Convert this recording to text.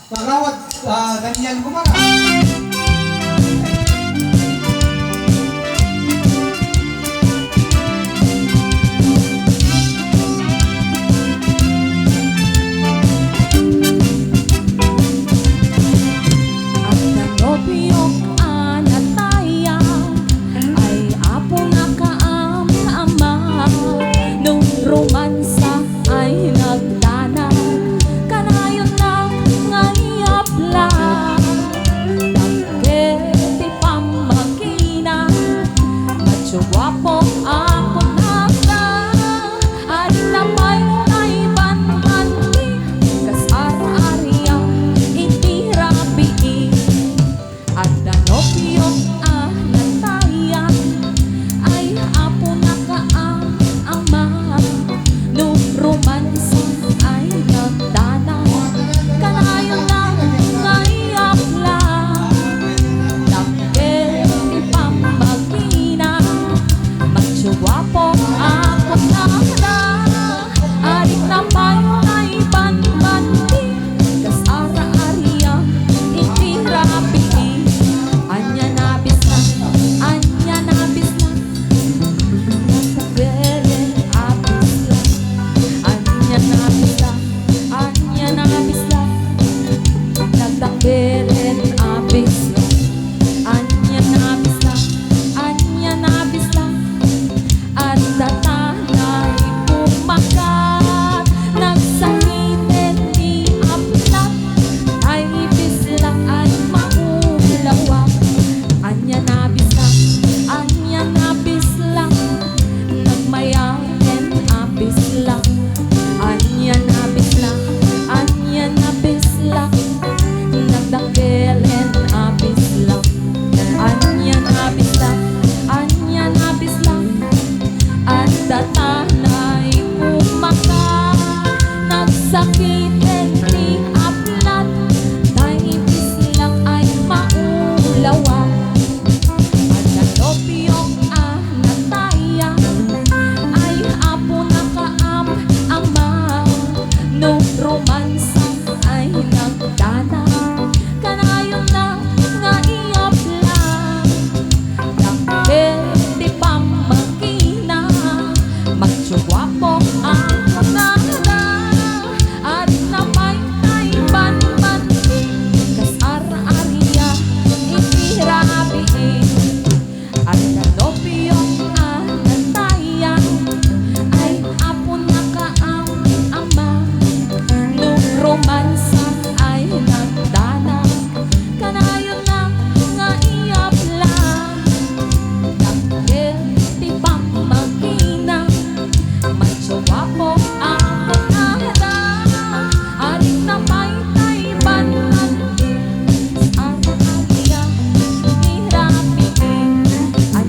Kagawad Daniel Gumara. Romansa ay nagdana, kanayon na ngayapla. Nagketi pamakina, matsuwapo ako nagda. At lamay ay banbanti, kasar-arya itirabi. At danopyo nataya, ay apo na kaang ama. No romansa ay nagdana, kanayon na ngayapla. Nagketi pamakina, matsuwapo ako nagda. Adik na payo ay banbanti, kasara-arya itirabi. Anya nabis na, anya nabis na, natagere abis la. Anya nabis na, anya nabis na, natagere abis la. Anya nabis na, anya nabis na, at tatanay pumakat. Nagsangiten ni aplat, ay bisla ay maulawak. Anya nabis na, anya nabis lang, nagmayaken abis lang. Anya nabis lang, anya nabis lang, nagdakelen abis lang. Anya nabis lang, anya nabis lang, at tatanay pumakat. Nagsakiten ni aplat, ay bislang ay maulawak. At nanopyong nataya, ay apo na kaam ama. No romansa ay nagdana, kanayon na ngayapla. Nagketi pamakina, matsuwapo ako nagda. At namay ay banbanti, kasara-arya itirabi. At nanopyong nataya, ay apo na kaang ama. No romansa ay nagdana, kanayon na ngayapla. Nagketi pamakina, matsuwapo